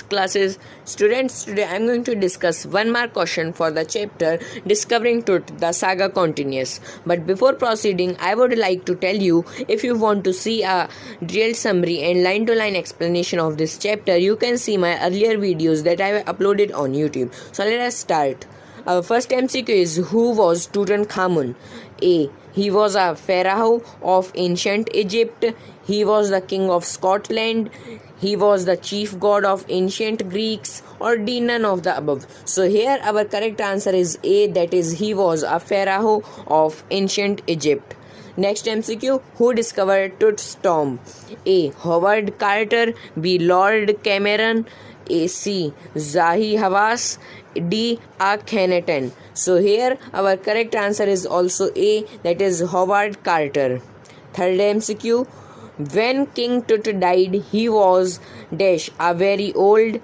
classes. Students, today I am going to discuss one mark question for the chapter Discovering Truth, the saga continues. But before proceeding, I would like to tell you, if you want to see a detailed summary and line-to-line explanation of this chapter, you can see my earlier videos that I have uploaded on YouTube. So let us start. Our first MCQ is, who was Tutankhamun? A. He was a pharaoh of ancient Egypt. He was the king of Scotland. He was the chief god of ancient Greeks. Or D, none of the above. So here our correct answer is A, that is he was a pharaoh of ancient Egypt. Next MCQ, who discovered Tut's tomb? A. Howard Carter. B. Lord Cameron. A. C. Zahi Hawass. D. Akhenaten. So here our correct answer is also A, that is Howard Carter. Third MCQ, when King Tut died, he was dash, a very old,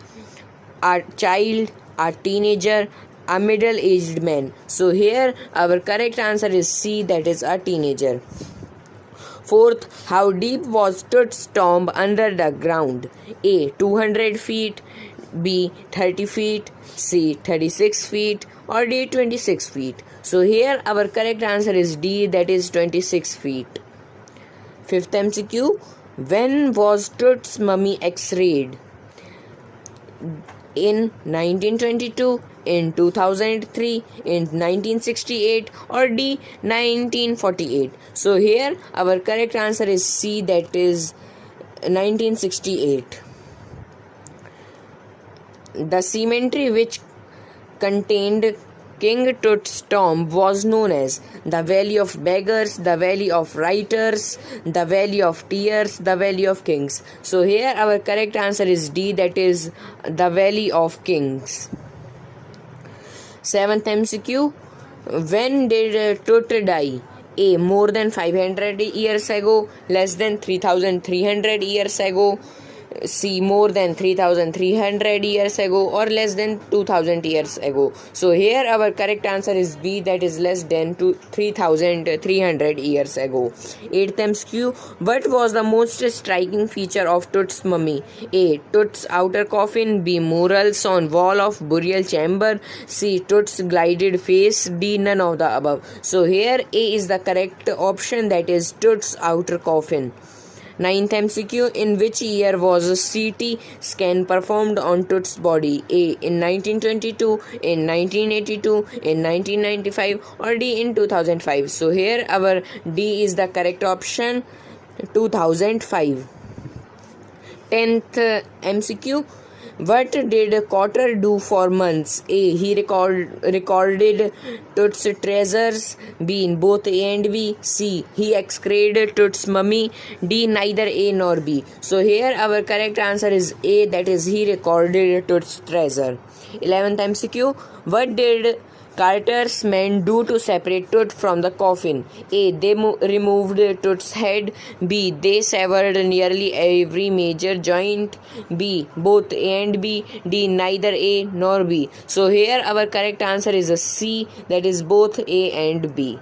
a child, a teenager, a middle-aged man. So here our correct answer is C, that is a teenager. Fourth, how deep was Tut's tomb under the ground? A. 200 feet. B. 30 feet. C. 36 feet. Or D. 26 feet. So here our correct answer is D, that is 26 feet. Fifth MCQ, when was Tut's mummy x-rayed? In 1922, in 2003, in 1968, or D, 1948. So here our correct answer is C, that is 1968. The cemetery which contained King Tut's tomb was known as the Valley of Beggars, the Valley of Writers, the Valley of Tears, the Valley of Kings. So here our correct answer is D, that is the Valley of Kings. Seventh MCQ, when did Tut die? A. More than 500 years ago, less than 3,300 years ago. C. More than 3,300 years ago, or less than 2,000 years ago. So here our correct answer is B, that is less than 3,300 years ago. 8th MCQ, what was the most striking feature of Tut's mummy? A. Tut's outer coffin. B. Murals on wall of burial chamber. C. Tut's glided face. D. None of the above. So here A is the correct option, that is Tut's outer coffin. 9th MCQ, in which year was a CT scan performed on Tut's body? A. In 1922, in 1982, in 1995, or D, in 2005. So here our D is the correct option, 2005. 10th MCQ, what did Cotter do for months? A. He recorded Tut's treasures. B. In both A and B. C. He excreted Tut's mummy. D. Neither A nor B. So here our correct answer is A, that is he recorded Tut's treasure. 11th MCQ, what did Carter's men do to separate Tut from the coffin? A. They removed Tut's head. B. They severed nearly every major joint. B. Both A and B. D. Neither A nor B. So here our correct answer is a C, that is both A and B.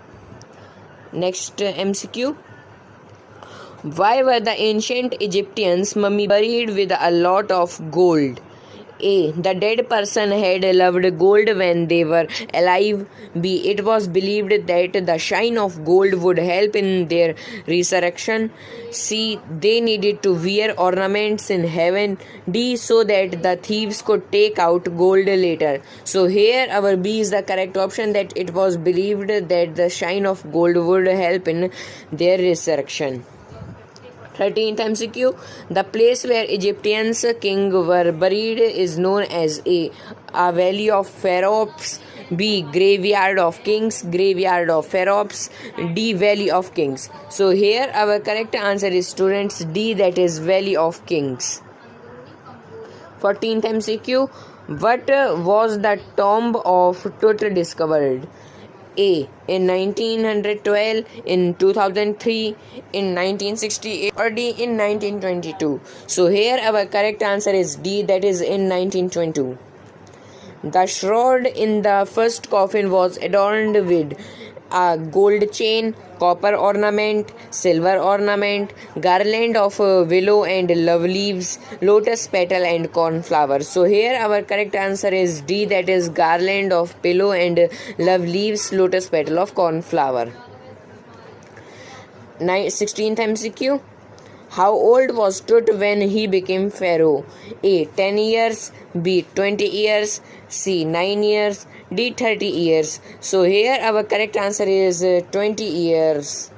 Next MCQ, why were the ancient Egyptians mummy buried with a lot of gold? A. The dead person had loved gold when they were alive. B. It was believed that the shine of gold would help in their resurrection. C. They needed to wear ornaments in heaven. D. So that the thieves could take out gold later. So here our B is the correct option, that it was believed that the shine of gold would help in their resurrection. 13th MCQ, the place where Egyptians kings were buried is known as A. Valley of Pharaohs. B. Graveyard of Kings, Graveyard of Pharaohs. D. Valley of Kings. So here our correct answer is, students, D, that is Valley of Kings. 14th MCQ, what was the tomb of Tut discovered? A. In 1912, in 2003, in 1968, or D, in 1922. So here our correct answer is D, that is in 1922. The shroud in the first coffin was adorned with A gold chain, copper ornament, silver ornament, garland of willow and love leaves, lotus petal and cornflower. So here our correct answer is D, that is garland of pillow and love leaves, lotus petal of cornflower. 16th MCQ. How old was Tut when he became pharaoh? A. 10 years, B. 20 years, C. 9 years, D. 30 years. So here our correct answer is 20 years.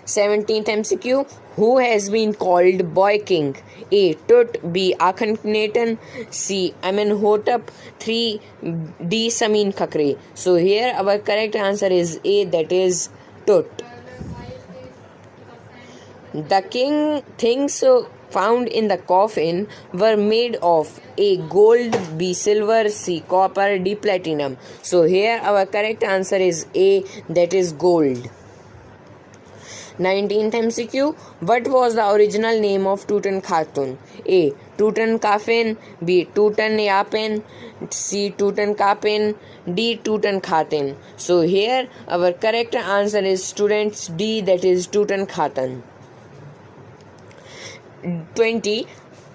17th MCQ. Who has been called Boy King? A. Tut, B. Akhenaten, C. Amenhotep, 3. D. Samin Khakre. So here our correct answer is A, that is Tut. The king things found in the coffin were made of A. Gold, B. Silver, C. Copper, D. Platinum. So here our correct answer is A, that is gold. 19th MCQ. What was the original name of Tutankhamun? A. Tutankhamun, B. Tutankhamen, C. Tutankhamen, D. Tutankhaten. So here our correct answer is, students, D, that is Tutankhaten. 20.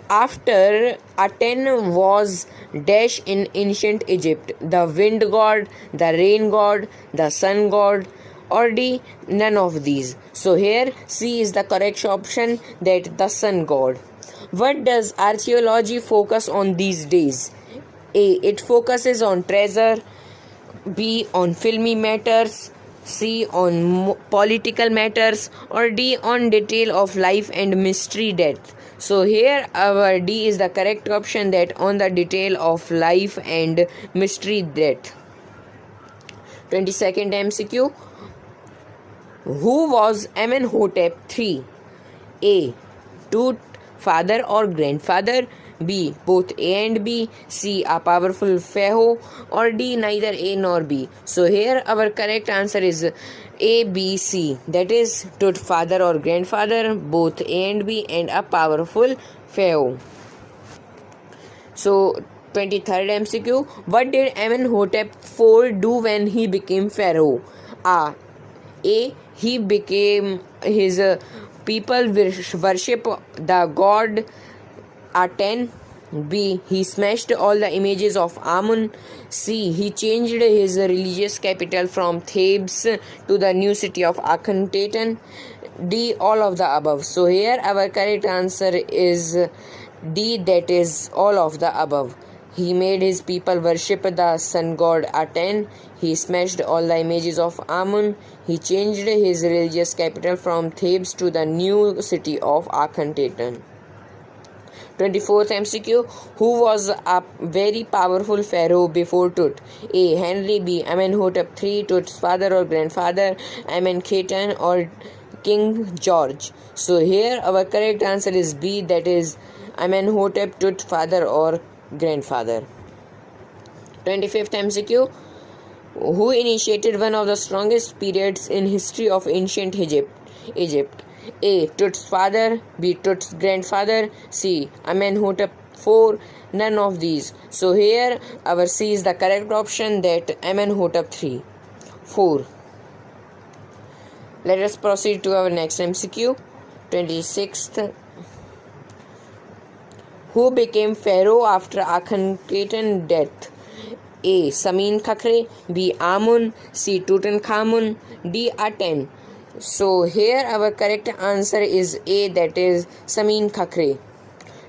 After Aten was dash in ancient Egypt, the wind god, the rain god, the sun god, or D, none of these. So here C is the correct option, that the sun god. What does archaeology focus on these days? A. It focuses on treasure, B. on filmy matters, C. on political matters, or D. on detail of life and mystery death. So here our D is the correct option, that on the detail of life and mystery death. 22nd MCQ. Who was Amenhotep III? A. Tut, father or grandfather, B. both A and B, C. a powerful pharaoh, or D. neither A nor B. So here our correct answer is A, B, C, that is Tut, father or grandfather, both A and B, and a powerful pharaoh. So 23rd MCQ. What did Amenhotep IV do when he became pharaoh? A. He became his people worship the god Aten. B. He smashed all the images of Amun. C. He changed his religious capital from Thebes to the new city of Akhenaten. D. All of the above. So here our correct answer is D, that is all of the above. He made his people worship the sun god Aten. He smashed all the images of Amun. He changed his religious capital from Thebes to the new city of Akhenaten. 24th MCQ. Who was a very powerful pharaoh before Tut? A. Henry, B. Amenhotep III, Tut's father or grandfather, Amenkhetan, or King George. So here our correct answer is B, that is Amenhotep, Tut's father or grandfather. 25th MCQ. Who initiated one of the strongest periods in history of ancient Egypt? A. Tut's father, B. Tut's grandfather, C. Amenhotep IV, none of these. So here our C is the correct option, that Amenhotep III. 4. Let us proceed to our next MCQ. 26th. Who became pharaoh after Akhenaten's death? A. Samin Khakre, B. Amun, C. Tutankhamun, D. Aten. So here our correct answer is A, that is Samin Khakre.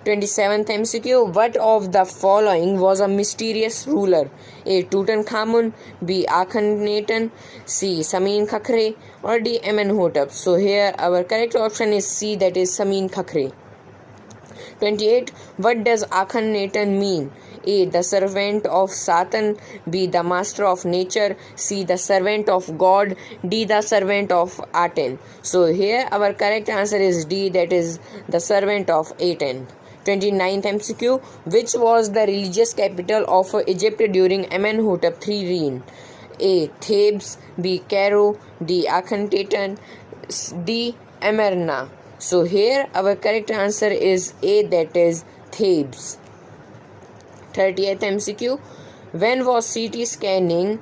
27th MCQ. What of the following was a mysterious ruler? A. Tutankhamun, B. Akhenaten, C. Samin Khakre, or D. Amenhotep. So here our correct option is C, that is Samin Khakre. 28. What does Akhenaten mean? A. The servant of Satan, B. the master of nature, C. the servant of God, D. the servant of Aten. So here our correct answer is D, that is the servant of Aten. 29th MCQ. Which was the religious capital of Egypt during Amenhotep III reign? A. Thebes, B. Cairo, D. Akhenaten, D. Amarna. So here our correct answer is A, that is Thebes. 30th MCQ. When was CT scanning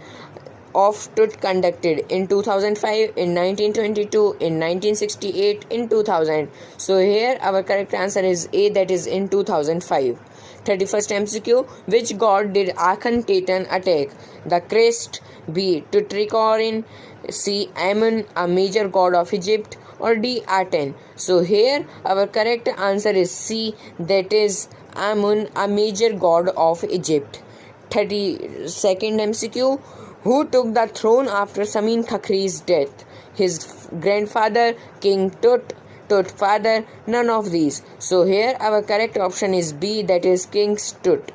of Tut conducted in 2005, in 1922, in 1968, in 2000. So here our correct answer is A, that is in 2005. 31st MCQ. Which god did Akhenaten attack? The Christ, B. Tutankhamun, C. Amun, a major god of Egypt, or D. Aten. So here our correct answer is C, that is Amun, a major god of Egypt. 32nd MCQ. Who took the throne after Samin Khakri's death? His grandfather, King Tut, Tut father, none of these. So here our correct option is B, that is King Tut.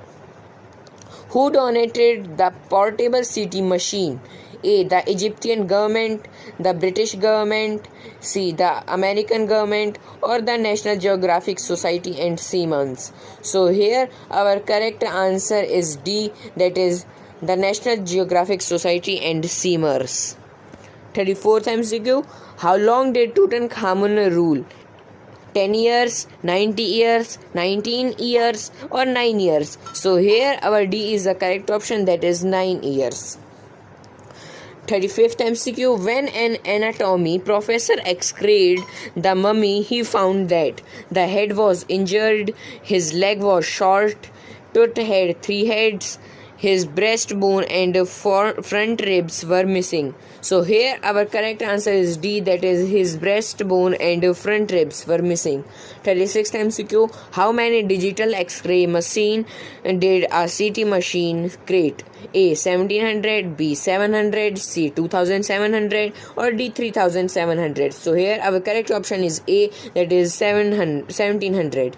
Who donated the portable CT machine? A. The Egyptian government, the British government, C. The American government, or the National Geographic Society and Siemens. So here our correct answer is D, that is the National Geographic Society and Siemens. 34th MCQ. How long did Tutankhamun rule? 10 years, 90 years, 19 years, or 9 years. So here our D is the correct option, that is 9 years. 35th MCQ. When an anatomy professor x-rayed the mummy, he found that the head was injured, his leg was short, Tut had 3 heads, his breastbone and front ribs were missing. So here our correct answer is D, that is his breastbone and front ribs were missing. 36th MCQ. How many digital X-ray machine did a CT machine create? A. 1700, B. 700, C. 2700, or D. 3700. So here our correct option is A, that is 1700.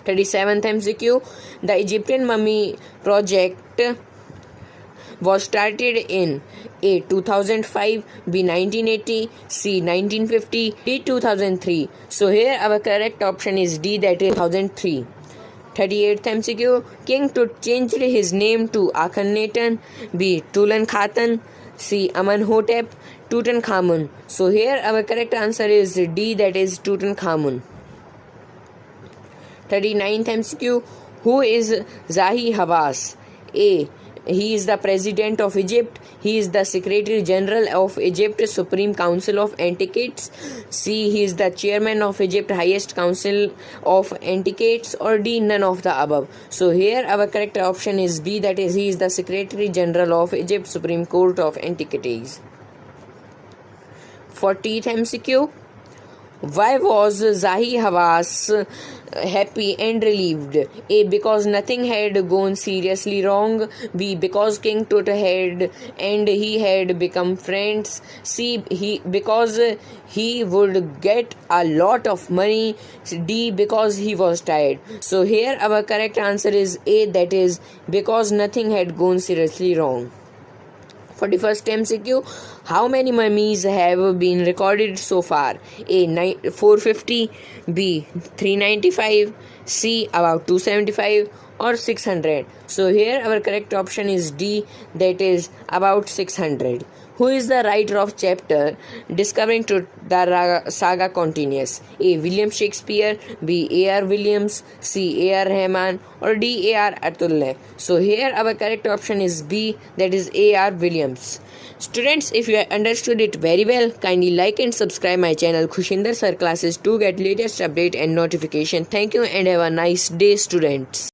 37th MCQ. The Egyptian mummy project was started in A. 2005, B. 1980, C. 1950, D. 2003. So here our correct option is D, that is 2003. 38th MCQ. King Tut changed his name to Akhenaten, B. Tutankhaten, C. Amenhotep, Tutankhamun. So here our correct answer is D, that is Tutankhamun. 39th MCQ. Who is Zahi Hawass? A. He is the President of Egypt. He is the Secretary General of Egypt Supreme Council of Antiquities. C. He is the Chairman of Egypt Highest Council of Antiquities, or D. None of the above. So here our correct option is B, that is he is the Secretary General of Egypt Supreme Court of Antiquities. 40th MCQ. Why was Zahi Hawass happy and relieved? A. Because nothing had gone seriously wrong. B. Because King Tut had and he had become friends. C. Because he would get a lot of money. D. Because he was tired. So here our correct answer is A, that is because nothing had gone seriously wrong. 41st MCQ. How many mummies have been recorded so far? A. 450, B. 395, C. About 275, or 600. So here our correct option is D, that is about 600. Who is the writer of chapter Discovering Truth, the Saga Continues? A. William Shakespeare, B. A.R. Williams, C. A.R. Rahman, or D. A.R. Atullah. So here our correct option is B, that is A.R. Williams. Students, if you understood it very well, kindly like and subscribe my channel Khushinder Sir Classes to get latest update and notification. Thank you and have a nice day, students.